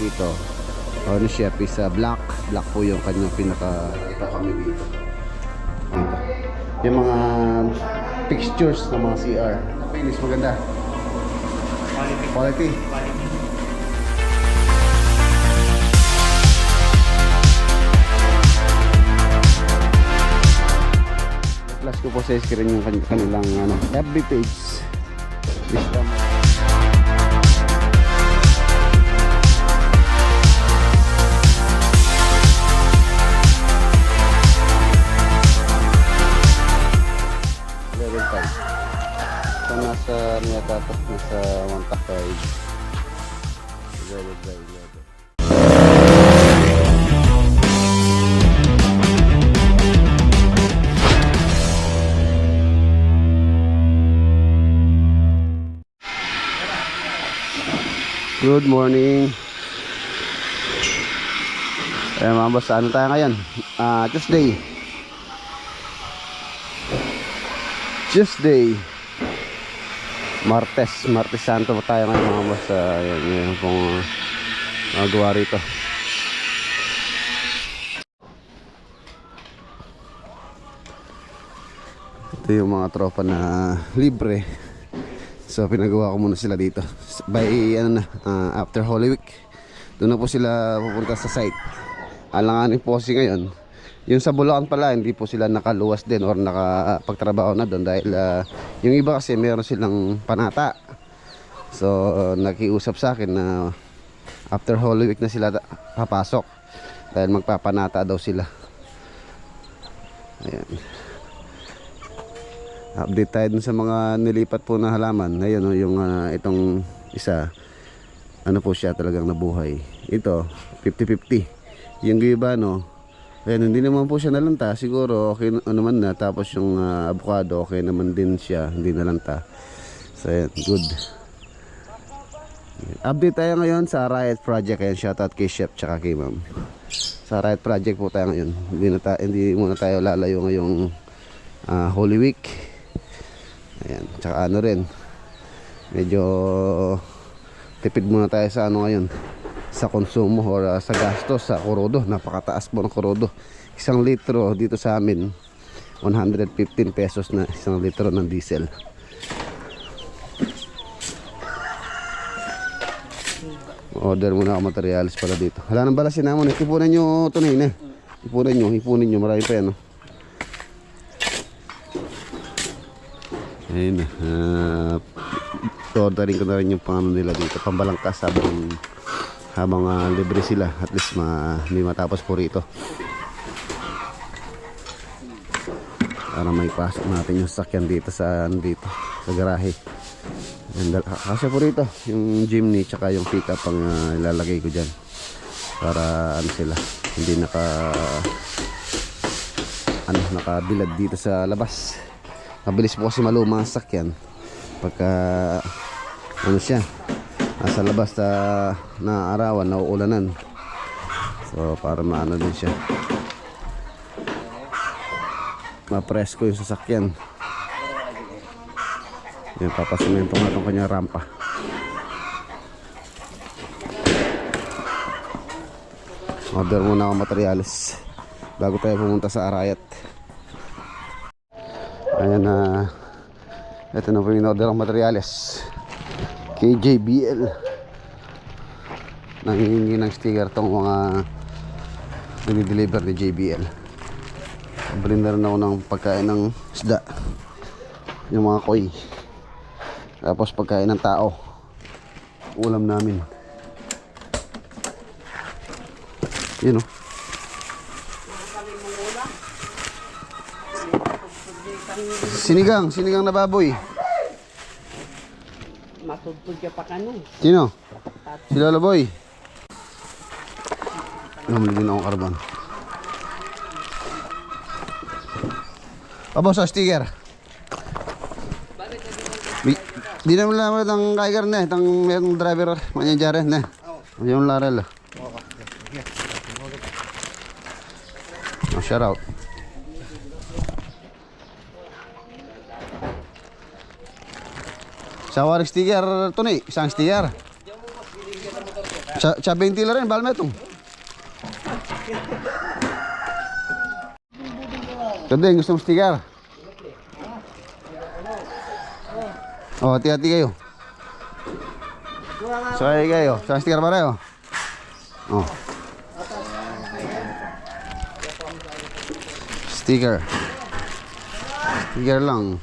dito. Ownership is black. Black po yung kanyang pinaka ito kami dito. Dito. Yung mga fixtures ng mga CR. Finish maganda. Quality. Plus ko po sa screen yung kanilang FB page. Lista mo. Level 5. So nasa niyata tapos nasa 1.5. Level 5 level. Good morning. Ayan mga boss, ano tayo ngayon? Tuesday. Martes Santo pa tayo ngayon mga boss. Ayan, yun pong magawa rito. Ito yung mga tropa na libre. So pinagawa ko muna sila dito by after Holy Week. Doon na po sila pupunta sa site. Alanganin po kasi ngayon yung sa Bulacan pala hindi po sila nakaluwas din or nakapagtrabaho na doon dahil yung iba kasi meron silang panata. So nakiusap sa akin na after Holy Week na sila papasok dahil magpapanata daw sila. Ayan. Update tayo dun sa mga nilipat po na halaman. Ayun yung itong isa. Ano po siya talagang nabuhay. Ito 50-50. Yung gibano, ayun, hindi naman po siya nalanta. Siguro okay naman na. Tapos yung avocado okay naman din siya. Hindi nalanta. So ayan, good. Update tayo ngayon sa Riot Project. Ayan, shoutout kay Chef tsaka kay Ma'am. Sa Riot Project po tayo ngayon. Hindi muna tayo lalayo ngayong Holy Week. Ayan, tsaka ano rin, medyo tipid muna tayo sa ngayon, sa konsumo or sa gastos sa kurodo. Napakataas po ng kurodo. 1 litro dito sa amin 115 pesos na 1 litro ng diesel. Order muna ako materials para dito. Wala nang bala sinamon. Ipunan nyo tunay na. Ipunin nyo. Marami pa yan. Ayun na. Ordering ko na rin yung pangano nila dito. Pambalangkas habang libre sila. At least may matapos po rito. Para may pasok natin yung sasakyan dito sa garahe. Kasi po rito yung Jimny tsaka yung pickup ang ilalagay ko dyan. Para sila hindi nakabilad dito sa labas. Mabilis po kasi maluma ang sasakyan pagka siya nasa labas na arawan, nauulanan. So para maano din siya, mapresko yung sasakyan. Yung papasimento nga itong kanyang rampa. Order muna ako materials bago tayo pumunta sa Arayat. Ayan ito na po yung order ng materials. KJBL. Nangihingi ng sticker tong mga dinideliver ni JBL. Bilhin na rin ako ng pagkain ng isda, yung mga koi. Tapos pagkain ng tao, ulam namin. Yun o. Sinigang na baboy. Matutod ka pa kanu. Sino? Si Lolo Boy. Namuli din akong karbon. Abo sa sticker. Di naman naman itang kaigar na. Itang mayroong driver manager na. Yung Larel. Shout out. Sa warik sticker to ni, isang sticker. Sa 20 lang rin, balmetong. Ito din, gusto mo sticker? Oh, hati-hati kayo. Sakay kayo. Sa sticker pareho. Oh. Sticker. Sticker lang.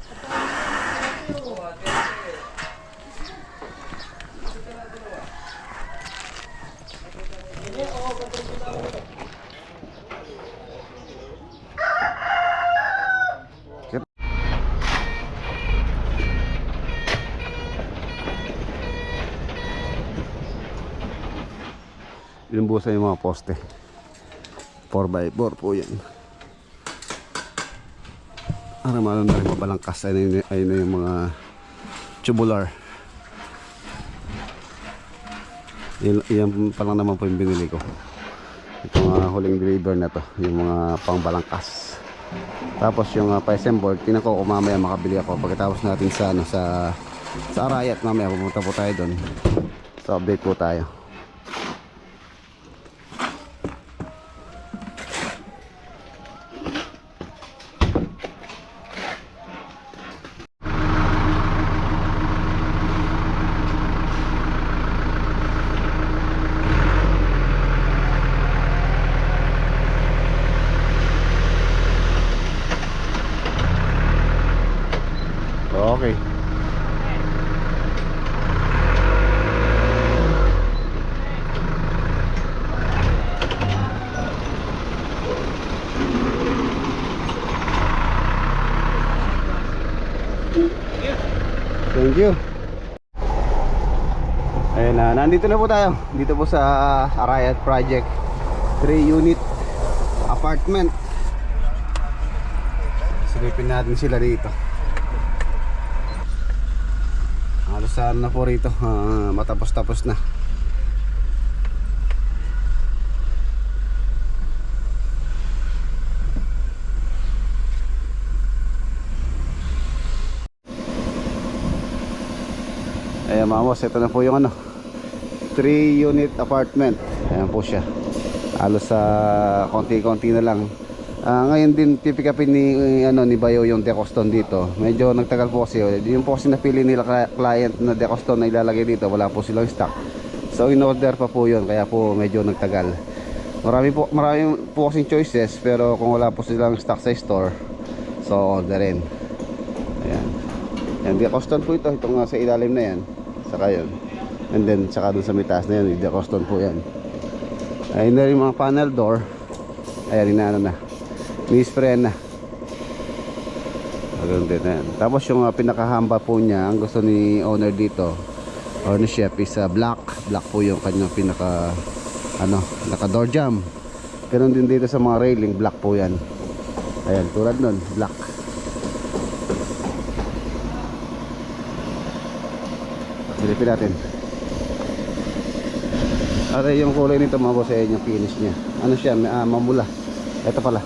Binumbusan yung mga poste. 4x4 po yan. Araman na rin mabalangkas. Ayun na yung mga tubular. Yan pa lang naman po yung binili ko. Ito mga huling deliver na to. Yung mga pangbalangkas. Tapos yung pa-assemble, tingnan ko kung mamaya makabili ako. Pagkatapos natin sa Arayat, mamaya pupunta po tayo doon. So update po tayo. Okay. Thank you. Ayun na, nandito na po tayo. Dito po sa Arayat Project 3 unit apartment. Silipin natin sila dito. Halos saan na po rito, matapos-tapos na. Ayan mga boss, ito na po yung 3 unit apartment. Ayan po siya. Halos sa konti-konti na lang. Ngayon din pipikapin ni Bayo yung decoston dito. Medyo nagtagal po kasi yung po kasi napili nila client na decoston na ilalagay dito, wala po silang stock. So in order pa po yun, kaya po medyo nagtagal. Marami po kasing choices, pero kung wala po silang stock sa store, so orderin. Ayan. Yan decoston po ito, itong sa ilalim na yan. Saka yun. And then saka dun sa may taas na yan, decoston po yan. Ayun na rin mga panel door. Ayan, inaano na. Ni-spray na. Ganun din yan. Tapos yung pinakahamba po niya, ang gusto ni owner dito or ni chef is black. Black po yung kanyang pinaka naka door jamb. Ganun din dito sa mga railing, black po yan. Ayan, tulad nun, black. Silipin natin. At yung kulay nito mga boss, yung finish niya. Ano siya, mamula. Ito pala.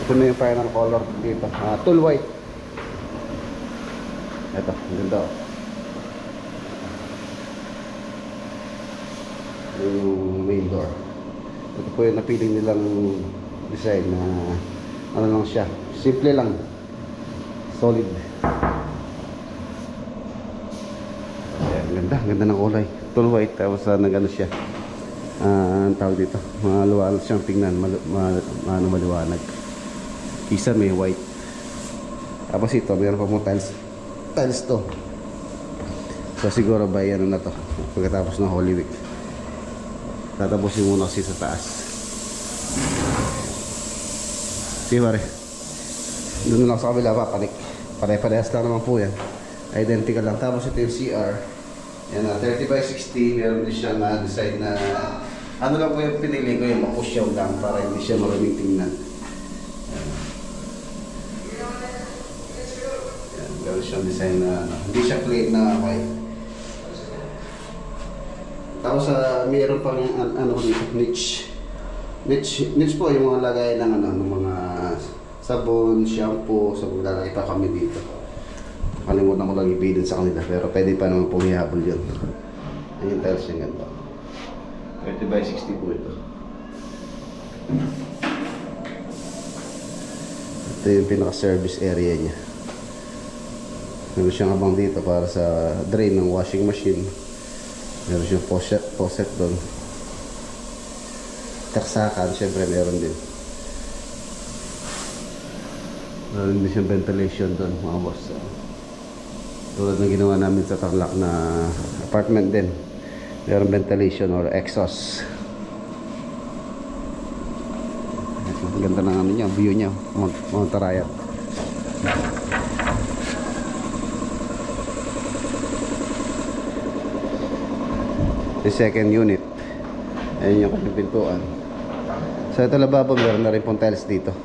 Ito na yung final color dito. Tool white. Ito, ganda. Yung main door. Ito po yung napili nilang design na ano lang siya. Simple lang. Solid. Ayan, ganda ng kulay. Tool white, tapos nagano siya. Ang tawag dito, maluwal siyang tingnan, maliwanag. Isa may white. Tapos ito, mayroon pa mo tiles to. So siguro by ano na to, pagkatapos ng Holy Week. Tatapusin muna kasi sa taas. Sige pare, doon lang sa kabila pa, pare-parehas lang naman po yan. Identical lang. Tapos ito yung CR. Yan 30 by 60, meron din siya na design na ano lang po yung pinili ko, yung makusyaw lang para hindi siya maraming tingnan. Yan, meron siyang design na hindi siya plain na okay. Tapos meron pang niche po yung mga lagay ng ng mga sabon, shampoo, so maglalagay pa kami dito. Kalimutan ko lang ipilin sa kanila. Pero pwede pa naman pumihabol yun. Ayun yung tiles yung ganito. 30 by 60 po ito. Ito yung pinaka-service area niya. Meron siyang abang dito para sa drain ng washing machine. Meron siyang faucet doon. Taksakan, syempre meron din. Meron din siyang ventilation doon, mga boss. Tulad ng ginawa namin sa Tarlac na apartment din. Meron ventilation or exhaust. Ang ganda ng ano niya, view niya, Mount Arayat. The second unit. Ayun yung kanyang pintuan. Sa ito lababo, meron na rin pong tiles dito.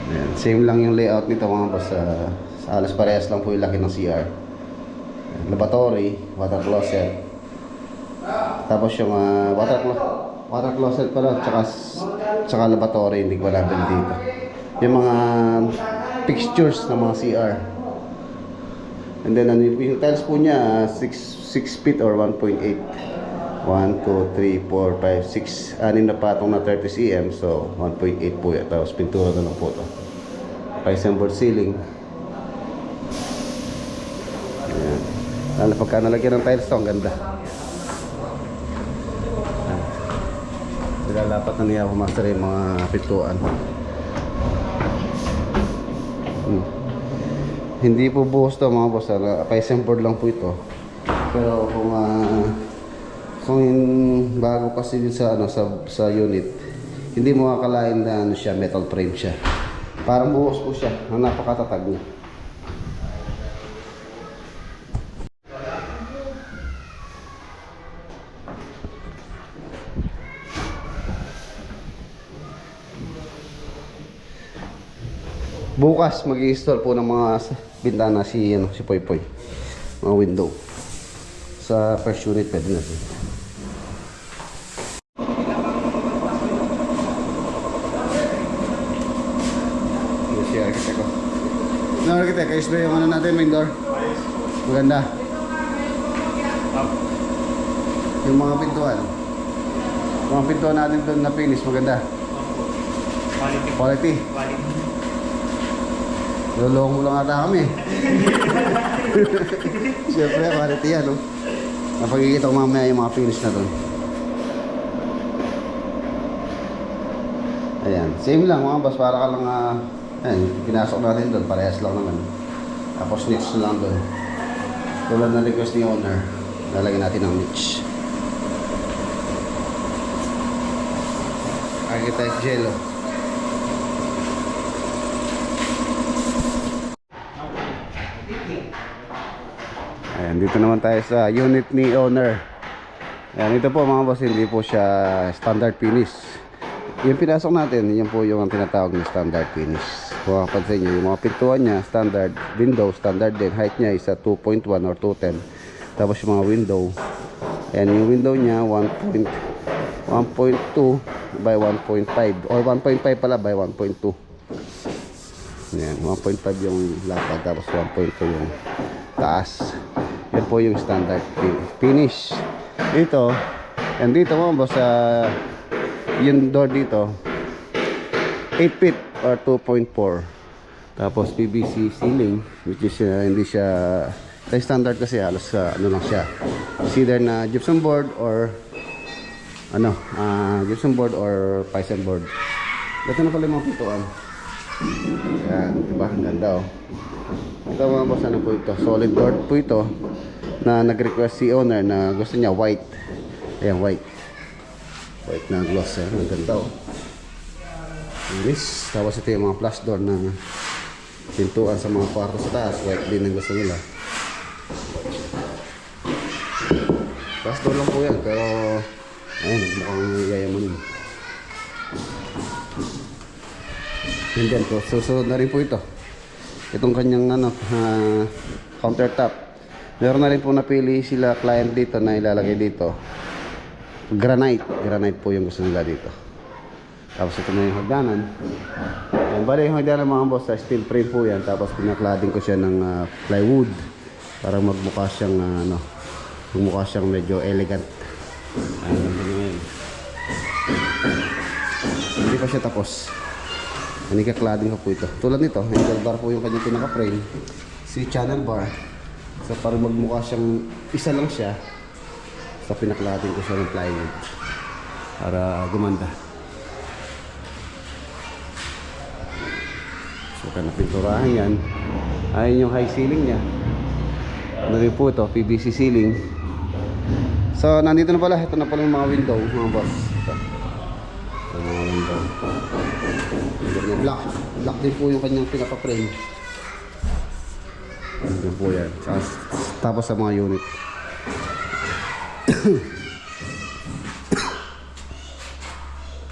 Ayan. Same lang yung layout nito mga boss. Sa alas parehas lang po yung laki ng CR. Lavatory, water closet. Tapos yung water closet pala, tsaka lavatory, hindi ko natin dito. Yung mga fixtures ng mga CR. And then yung tiles po niya 6 feet or 1.8. 1, 2, 3, 4, 5, 6. Anin na patong na 30 cm. So 1.8 po yan. Tapos pintura na lang po ito. Paisenboard ceiling. Ayan. Lalo pagka nalagyan ng tiles ito, ang ganda. Nilalapat na niya pumasara yung mga pintuan. Hindi po buhos to mga boss. Paisenboard lang po ito. Pero kung bago kasi din sa sa unit, hindi mo akalain na siya, metal frame siya. Parang buhos po siya. Ang napakatatag niya. Bukas mag-i-install po ng mga bintana si Poy Poy. Mga window. Sa first unit pwede na siya. Yes, si architect ko. No, architect, ayos ba yung ano natin, main door? Maganda. Yung mga pintuan. Mga pintuan natin doon na finish, maganda. Quality. Lolong mo lang ata kami. Siyempre, quality yan, no? Napagkikita ko mamaya yung mga finish na doon. Ayan, same lang mga boss, para ka lang ayan, pinasok natin doon, parehas lang naman. Tapos niche na lang doon. Tulad na request ni owner, lalagyan natin ng niche. Architect Jello. Ayan, dito naman tayo sa unit ni owner. Ayan, ito po mga boss, hindi po siya standard finish. Yung pinasok natin, yan po yung tinatawag na standard finish. Kung makapansin nyo, yung mga pintuan niya, standard. Window, standard din. Height niya is 2.1 or 210. Tapos yung mga window. Ayan, yung window niya, 1.2 by 1.5. Or 1.5 pala by 1.2. Ayan, 1.5 yung lapad. Tapos 1.2 yung taas. Yan po yung standard finish. Dito, yan dito mo boss, yung door dito 8 feet or 2.4. Tapos PVC ceiling, which is hindi siya sa standard kasi halos ano lang siya, either na gypsum board or gypsum board or paisan board. Ito na pala yung mga pintuan. Yan, diba? Ang ganda, oh. Ito mga boss, ano po ito? Solid door po ito na nag-request si owner na gusto niya white. Ayan, white. White na gloss. Ayan, ang ganda, oh. English. Tapos ito yung mga flash door na pintuan sa mga kwarto sa taas. White din ang gusto nila. Flash door lang po yan, pero ayun, mukhang yayamanin. And then po, susunod na rin po ito. Itong kanyang countertop. Meron na rin po napili sila client dito na ilalagay dito. Granite. Granite po yung gusto nila dito. Tapos ito na yung hagdanan. Ayan, bali yung hagdanan mga boss, steel frame po yan. Tapos pinaklading ko siya ng plywood para magmukha siyang magmukha siyang medyo elegant. Ayan, ngayon. Hindi pa siya tapos. Nanikaklading ko po ito. Tulad nito, handle bar po yung kanyang pinaka-frame. Si channel bar. So para magmukha siyang isa lang siya. So pinaklading ko siya ng plywood para gumanda. So napinturahan yan. Ayun yung high ceiling niya. Ano rin po ito, PVC ceiling. So nandito na pala. Ito na pala yung mga window, mga boss. Ito mga window. Black din po yung kanyang pinaka-frame. Ito po yan. Tapos sa mga unit.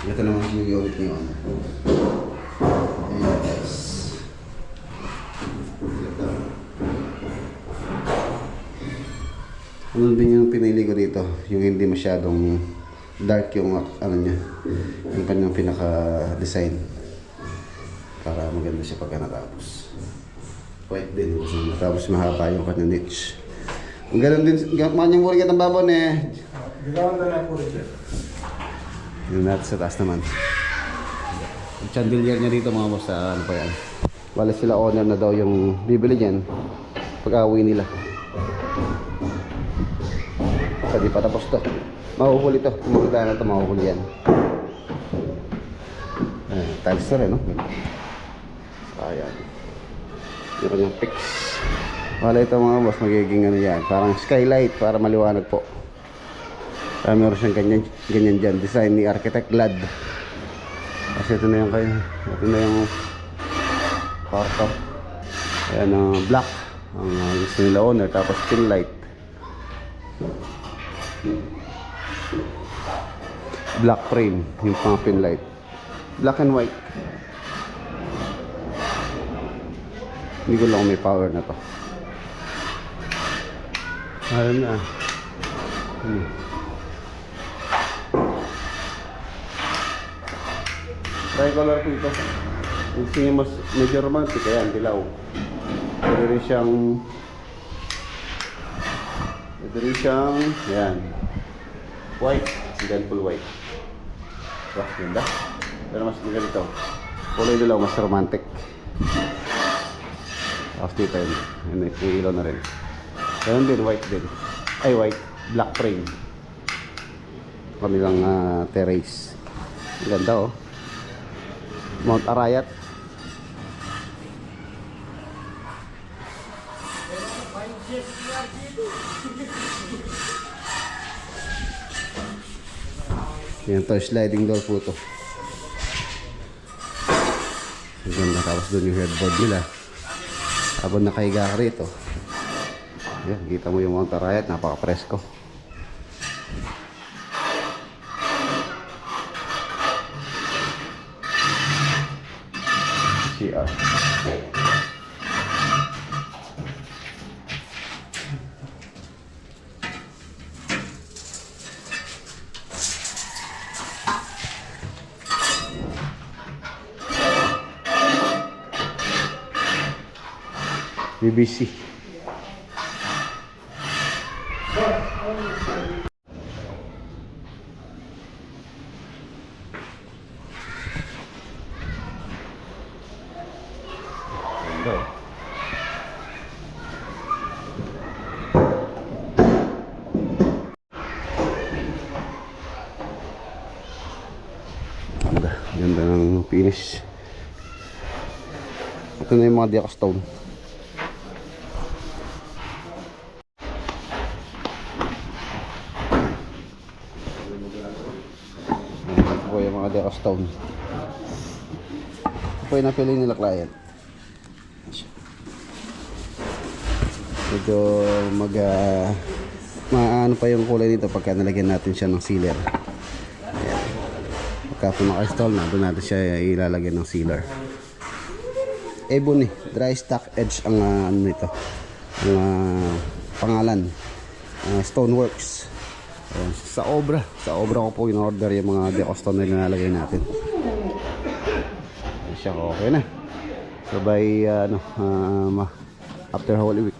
Ito naman yung unit niyo. Yes. Ano din yung pinili ko dito? Yung hindi masyadong dark yung ano niya. Yung kanyang pinaka-design. Para maganda siya pagka natapos. White din. Tapos mahaba yung kanyang niche. Ganun din. Ganun yung murigat ng babon eh. Gagawin na lang po rin. Yung natin sa taas naman. Yung chandelier niya dito mga boss, ano pa yan. Bale sila owner na daw yung bibili niyan pag-awi nila. Kasi di pa tapos to. Mahuhuli to. Kumagdaan na to, mahuhuli yan. Tiles na rin, no? Ayan. Yung kanyang fix. Wala ito mga boss, magiging ano yan. Parang skylight para maliwanag po. Meron siyang ganyan dyan. Design ni Architect Glad. Kasi ito na yung kayo. Ito na yung kwarto. Ayan, black. Ang gusto nila owner. Tapos pin light. Black frame. Yung pang pin light. Black and white. Hindi ko lang kung may power na to. Ayan na. Tricolor po ito. Yung siya mas medyo romantic. Ayan, dilaw. Pwede rin siyang ayan, white. Then full white. Wah, ganda. Pero mas maganda ito. Kulay dilaw, mas romantic. Tapos dito yun. Yung ilaw na rin. Ganun din, white din. Ay, white. Black frame. Kanilang terrace. Ganda oh. Mount Arayat. Yan to, sliding door po to. Ganda. Tapos doon yung headboard nila. Habang nakahiga ka rito. Ayan, kita mo yung Mount Arayat, napaka-presko. CR. BBC. Ganda ng finish. Ito na yung mga diac stone. Ito po yung mga diac stone. Ito po yung napili nila client. Medyo maano pa yung kulay nito pagka nalagyan natin siya ng sealer. Pagka naka-install na, doon natin siya ilalagyan ng sealer. Ebony, dry stock edge ang ano nito. Ang pangalan. Stoneworks. Sa obra ko po in-order yung mga deco stone na nilalagay natin. siya, okay na. So by after Holy Week.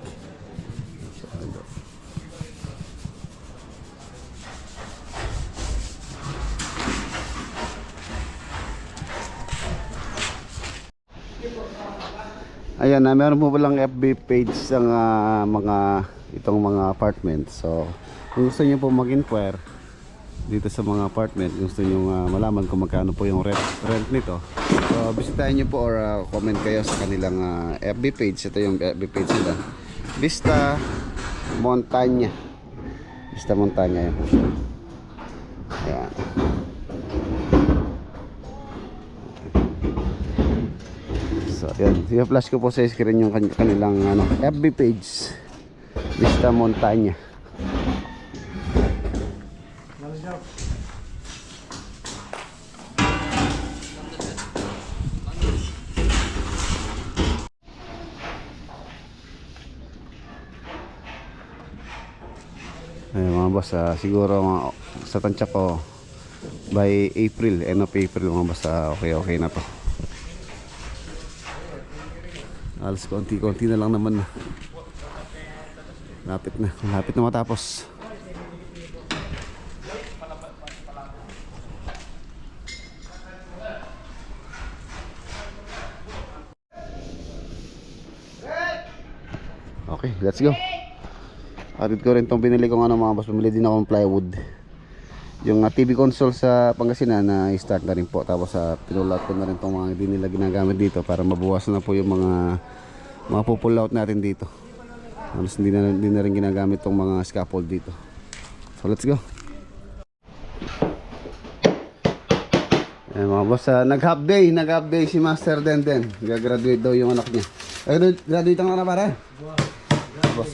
Ayan na, meron po palang FB page ng itong mga apartment. So kung gusto niyo po mag-inquire dito sa mga apartment, gusto niyo malaman kung magkano po yung rent nito, so bisitahin niyo po or comment kayo sa kanilang FB page. Ito yung FB page nila, Vista Montana. Vista Montana, yan po siya. Ayan. So ayan, i-flash ko po sa screen yung kanilang FB page, Vista Montana. Ayun mga boss, siguro sa tansya ko by April, end of April mga boss, okay na to. Alas konti-konti na lang naman na. Lapit na matapos. Okay, let's go. Atid ko rin tong binili kong mga boss. Bumili din akong plywood. Yung TV console sa Pangasinan na i-start na rin po. Tapos pinulat ko na rin tong mga hindi nila ginagamit dito para mabawasan na po yung mga pull out natin dito. Halos hindi na rin ginagamit tong mga scaffold dito. So let's go. Ayan mga boss, nag-half day si Master Denden. Gagraduate daw yung anak niya. Graduate ang na para? Boss,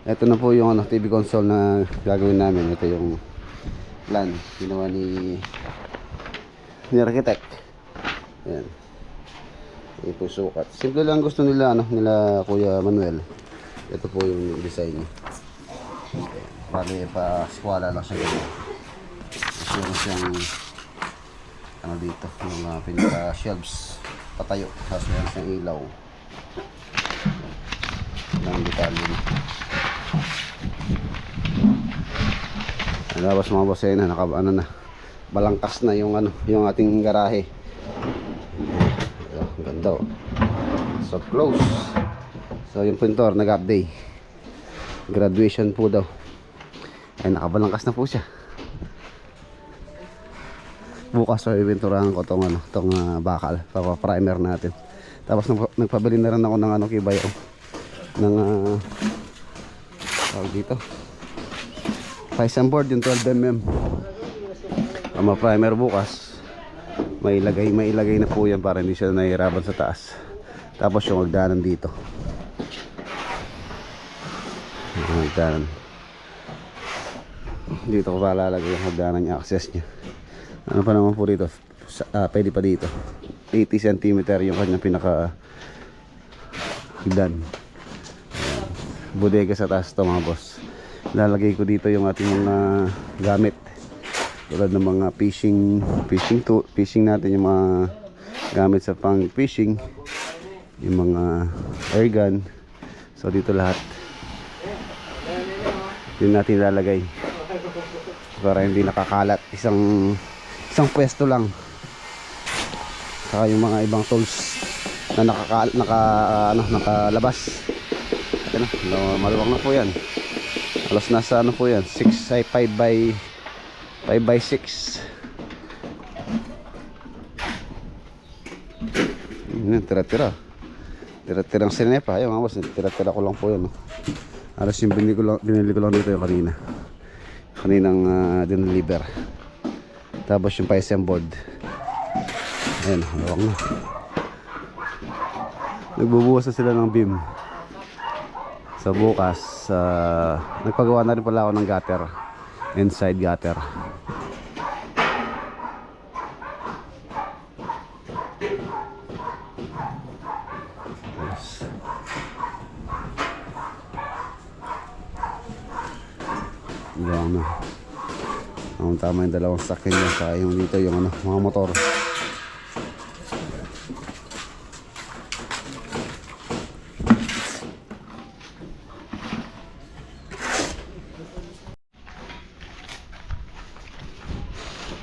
ito na po yung TV console na gagawin namin. Ito yung plan ginawa ni architect. Ayan. Ito sukat. Simple lang gusto nila nila Kuya Manuel. Ito po yung design niya. Bali pa skwala lang siya. Meron siyang dito yung pinaka shelves patayo. Tapos meron siyang ilaw ng detalye. Labas mga boss, na balangkas na yung yung ating garahe. Ang ganda, so close. So yung pintor nag-update, graduation po daw, ay nakabalangkas na po siya. Bukas ipinturahan ko tong bakal, primer natin. Tapos nagpabili na rin ako ng kibayo ng tawag dito, Tyson board, yung 12mm. Primer bukas. May ilagay na po yan para hindi siya nahihirapan sa taas. Tapos yung hagdanan dito. Hagdanan. Dito ko pa lalagay yung hagdanan niya, access niya. Ano pa naman po dito? Pwede pa dito. 80 cm yung kanyang pinaka hagdan. Bodega sa taas to mga boss. Lalagay ko dito yung ating mga gamit, tulad ng mga fishing natin, yung mga gamit sa pang fishing, yung mga air gun. So dito lahat yun natin lalagay para hindi nakakalat. Isang pwesto lang. Saka yung mga ibang tools na nakalabas. Ito na, maluwag na po yan. Alas nasa po yan, 5 by 6. Yan, tira-tirang sinepa. Ayun nga boss, tira-tira ko lang po yan. Alas yung binili ko lang dito yung kaninang dineliver. Tapos yung PSM board. Ayan, hawak na. Nagbubuhos na sila ng beam. So bukas, nagpagawa na rin pala ako ng gutter, inside gutter. Yes. Yan na. Ang tama yung dalawang sakyan niya, saka yung dito yung mga motor.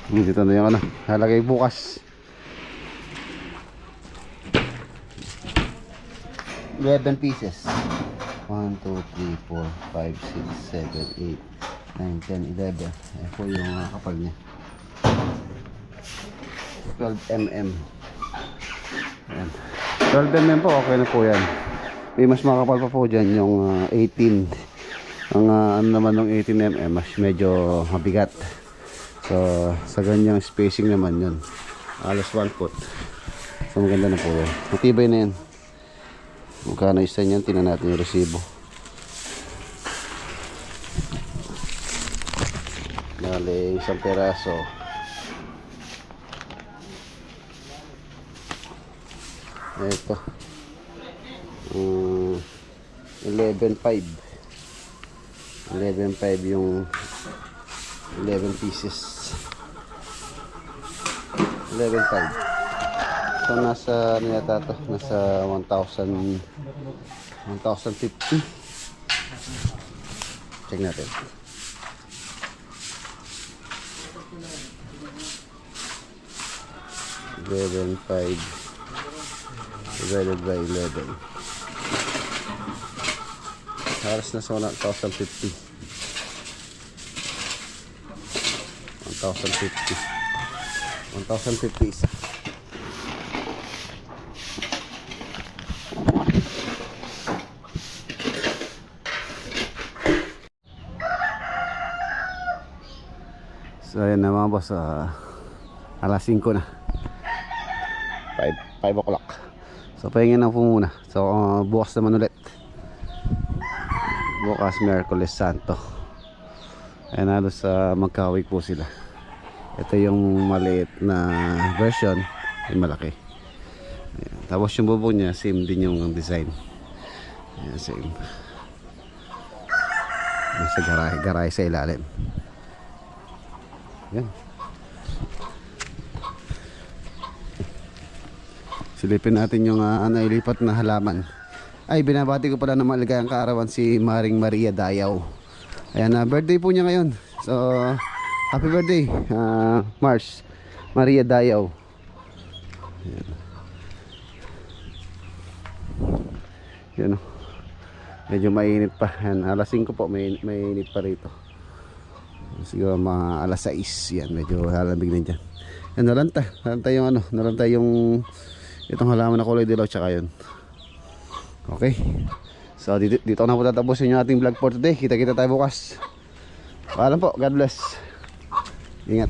Dito na yung ano, halagay bukas. 11 pieces. 1, 2, 3, 4, 5, 6, 7, 8, 9, 10, 11. Ayan po yung kapal niya. 12 mm. Ayan. 12 mm po, okay na po yan. May mas makapal pa po dyan yung 18. Ang ano naman ng 18 mm, mas medyo mabigat. So, sa ganyang spacing naman yun. Alas 1 foot. So, maganda na po yun. Matibay na yan. Magkano isa niyan? Tingnan natin yung resibo. Dali, isang peraso. Ito. 11.5. 11.5 yung 11 pieces. 11.5. So nasa ano yata to? Nasa 1,050. Check natin. $11.5 divided by 11. Halos nasa 1,050. 1,050 isa. So ayan na mga boss, alas 5 na. 5 o'clock. So pahingin na po muna. So bukas naman ulit. Bukas Miyerkules Santo. Ayan, halos magkawig po sila. Ito yung maliit na version, yung malaki. Ayan. Tapos yung bubong niya, same din yung design. Ayan, same. Nasa garahe sa ilalim. Ayan. Silipin natin yung ilipat na halaman. Ay, binabati ko pala ng maligayang kaarawan si Maring Maria Dayaw. Ayan, birthday po niya ngayon. So, happy birthday, Mars Maria Dayaw. Ayan. Yan o. Medyo mainit pa. Ayan, alas 5 po, mainit pa rito. Siguro mga alas 6. Yan, medyo halamig na dyan. Yan, nalanta yung ano, nalanta yung itong halaman na kulay dilaw tsaka yun. Okay. So dito na po tatapusin yung ating vlog for today. Kita-kita tayo bukas. Paalam po. God bless. Ingat.